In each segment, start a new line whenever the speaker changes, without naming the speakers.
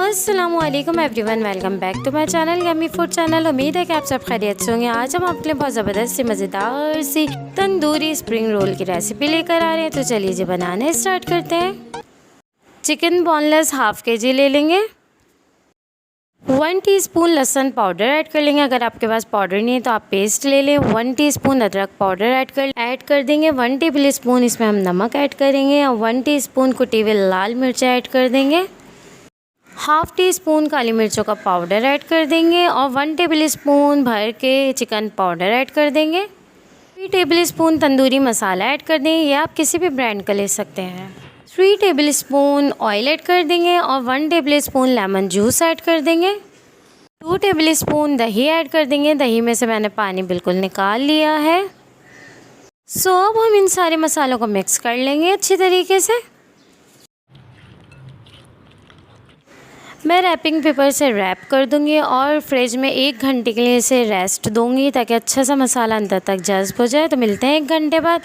अस्सलामुअलैकुम everyone, welcome back to my channel yummy food channel. उम्मीद है कि आप सब खैरियत से होंगे। आज हम आपके लिए बहुत ज़बरदस्त सी मज़ेदार सी तंदूरी स्प्रिंग रोल की रेसिपी लेकर आ रहे हैं। तो चलिए जी बनाने स्टार्ट करते हैं। चिकन बोनलेस हाफ के जी ले लेंगे। 1 टीस्पून लहसुन पाउडर ऐड कर लेंगे। अगर आपके पास पाउडर नहीं है तो आप पेस्ट ले लें। 1 टीस्पून अदरक पाउडर ऐड कर देंगे। 1 टेबल स्पून इसमें हम नमक ऐड करेंगे और 1 टीस्पून कुटी हुई लाल मिर्च ऐड कर देंगे। हाफ टी स्पून काली मिर्चों का पाउडर ऐड कर देंगे और 1 टेबल स्पून भर के चिकन पाउडर ऐड कर देंगे। 3 table spoon tandoori masala add कर देंगे, या आप किसी भी ब्रांड का ले सकते हैं। 3 टेबल स्पून ऑयल ऐड कर देंगे और 1 table spoon lemon juice add कर देंगे। 2 टेबल स्पून दही ऐड कर देंगे। दही में से मैंने पानी बिल्कुल निकाल लिया है। अब हम इन सारे मसालों को मिक्स कर लेंगे अच्छी तरीके से। मैं रैपिंग पेपर से रैप कर दूंगी और फ्रिज में 1 घंटे के लिए इसे रेस्ट दूंगी ताकि अच्छा सा मसाला अंदर तक जज़्ब हो जाए। तो मिलते हैं 1 घंटे बाद।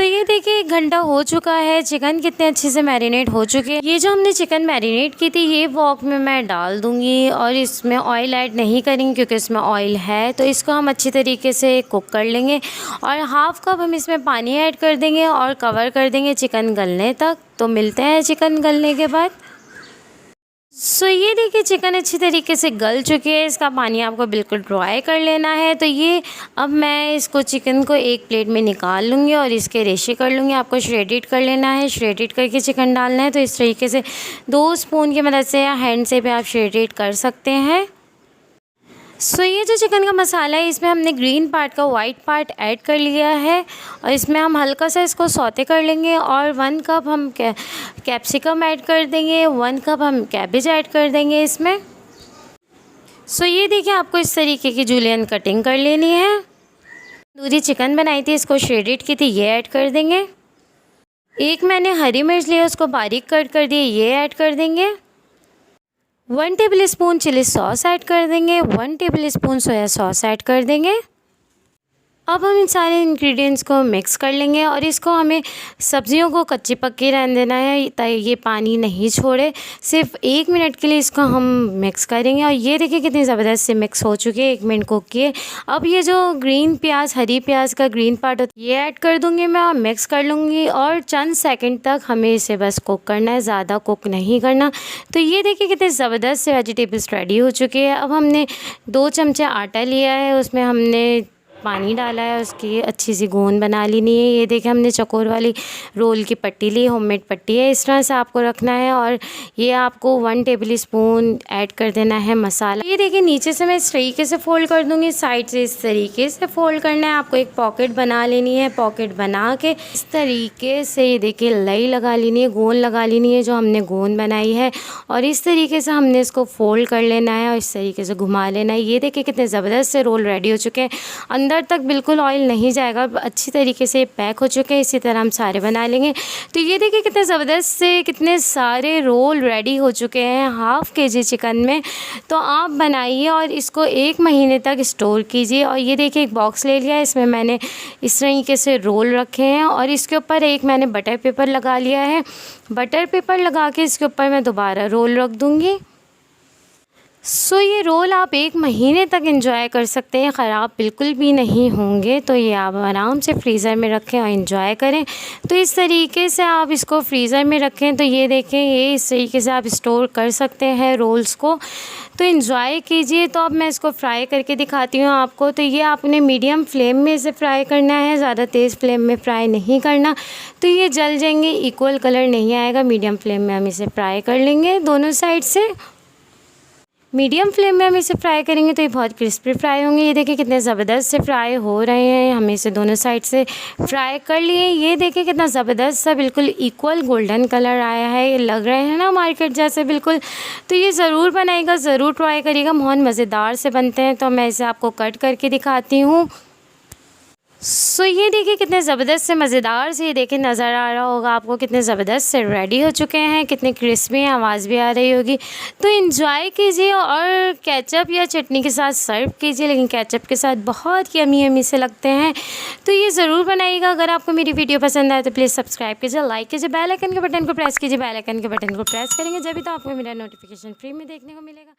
ये देखिए 1 घंटा हो चुका है। चिकन कितने अच्छे से मैरिनेट हो चुके हैं। ये जो हमने चिकन मैरिनेट की थी ये वॉक में मैं डाल दूँगी और इसमें ऑयल ऐड नहीं करेंगे क्योंकि इसमें ऑयल है। तो इसको हम अच्छी तरीके से कुक कर लेंगे और हाफ़ कप हम इसमें पानी ऐड कर देंगे और कवर कर देंगे चिकन गलने तक। तो मिलते हैं चिकन गलने के बाद। ये देखिए चिकन अच्छी तरीके से गल चुकी है। इसका पानी आपको बिल्कुल ड्राई कर लेना है। तो ये अब मैं इसको चिकन को एक प्लेट में निकाल लूँगी और इसके रेशे कर लूँगी। आपको श्रेडिड कर लेना है, श्रेडिड करके चिकन डालना है। तो इस तरीके से 2 स्पून की मदद से या हैंड से भी आप श्रेडिड कर सकते हैं। ये जो चिकन का मसाला है इसमें हमने ग्रीन पार्ट का वाइट पार्ट ऐड कर लिया है और इसमें हम हल्का सा इसको सौते कर लेंगे और 1 कप हम कैप्सिकम ऐड कर देंगे। 1 कप हम कैबेज ऐड कर देंगे इसमें। ये देखिए आपको इस तरीके की जूलियन कटिंग कर लेनी है। तंदूरी चिकन बनाई थी, इसको श्रेडिड की थी, ये ऐड कर देंगे। एक मैंने हरी मिर्च लिया, उसको बारीक कट कर दिए, ये ऐड कर देंगे। 1 table spoon chilli sauce add कर देंगे। 1 table spoon soya sauce add कर देंगे। अब हम इन सारे इंग्रेडिएंट्स को मिक्स कर लेंगे और इसको हमें सब्जियों को कच्ची पक्की रहने देना है ताकि ये पानी नहीं छोड़े। सिर्फ 1 मिनट के लिए इसको हम मिक्स करेंगे और ये देखिए कितनी ज़बरदस्त से मिक्स हो चुकी है। 1 मिनट कुक किए। अब ये जो ग्रीन प्याज, हरी प्याज का ग्रीन पार्ट होता है ये ऐड कर दूँगी मैं और मिक्स कर लूँगी और चंद सेकेंड तक हमें इसे बस कुक करना है, ज़्यादा कुक नहीं करना। तो ये देखिए कितने ज़बरदस्त से वेजिटेबल्स रेडी हो चुके हैं। अब हमने 2 चमचे आटा लिया है, उसमें हमने पानी डाला है, उसकी अच्छी सी गोंद बना लेनी है। ये देखिए हमने चकोर वाली रोल की पट्टी ली, होममेड पट्टी है, इस तरह से आपको रखना है। और ये आपको 1 टेबल स्पून ऐड कर देना है मसाला। ये देखिए नीचे से मैं इस तरीके से फ़ोल्ड कर दूँगी, साइड से इस तरीके से फ़ोल्ड करना है। आपको एक पॉकेट बना लेनी है। पॉकेट बना के इस तरीके से ये देखिए लई लगा लेनी है, गोंद लगा लेनी है जो हमने गोंद बनाई है और इस तरीके से हमने इसको फ़ोल्ड कर लेना है और इस तरीके से घुमा लेना है। ये देखिए कितने ज़बरदस्त से रोल रेडी हो चुके हैं। अंदर तक बिल्कुल ऑयल नहीं जाएगा, अच्छी तरीके से पैक हो चुके हैं। इसी तरह हम सारे बना लेंगे। तो ये देखिए कितने ज़बरदस्त से कितने सारे रोल रेडी हो चुके हैं हाफ के जी चिकन में। तो आप बनाइए और इसको 1 महीने तक स्टोर कीजिए। और ये देखिए एक बॉक्स ले लिया है, इसमें मैंने इस तरीके से रोल रखे हैं और इसके ऊपर एक मैंने बटर पेपर लगा लिया है। बटर पेपर लगा के इसके ऊपर मैं दोबारा रोल रख दूँगी। ये रोल आप 1 महीने तक एंजॉय कर सकते हैं, ख़राब बिल्कुल भी नहीं होंगे। तो ये आप आराम से फ्रीज़र में रखें और एंजॉय करें। तो इस तरीके से आप इसको फ्रीज़र में रखें तो ये देखें ये इस तरीके से आप स्टोर कर सकते हैं रोल्स को। तो एंजॉय कीजिए। तो अब मैं इसको फ्राई करके दिखाती हूँ आपको। तो ये आपने मीडियम फ्लेम में इसे फ्राई करना है, ज़्यादा तेज़ फ्लेम में फ्राई नहीं करना। तो ये जल जाएंगे, इक्वल कलर नहीं आएगा। मीडियम फ्लेम में हम इसे फ्राई कर लेंगे दोनों साइड से। मीडियम फ्लेम में हम इसे फ्राई करेंगे तो ये बहुत क्रिस्पी फ्राई होंगे। ये देखिए कितने ज़बरदस्त से फ्राई हो रहे हैं। हमें इसे दोनों साइड से फ्राई कर लिए। ये देखिए कितना ज़बरदस्त सा बिल्कुल इक्वल गोल्डन कलर आया है। ये लग रहे हैं ना मार्केट जैसे बिल्कुल। तो ये ज़रूर बनाइएगा, ज़रूर ट्राई करिएगा, बहुत मज़ेदार से बनते हैं। तो मैं इसे आपको कट करके दिखाती हूँ। सो ये देखिए कितने ज़बरदस्त से मज़ेदार से, ये देखिए नज़र आ रहा होगा आपको कितने ज़बरदस्त से रेडी हो चुके हैं, कितने क्रिस्पी हैं, आवाज़ भी आ रही होगी। तो एंजॉय कीजिए और केचप या चटनी के साथ सर्व कीजिए, लेकिन केचप के साथ बहुत यमी यमी से लगते हैं। तो ये ज़रूर बनाइएगा। अगर आपको मेरी वीडियो पसंद आए तो प्लीज़ सब्सक्राइब कीजिए, लाइक कीजिए, बेल आइकन के बटन को प्रेस कीजिए। बेल आइकन के बटन को प्रेस करेंगे जब भी तो आपको मेरा नोटिफिकेशन फ्री में देखने को मिलेगा।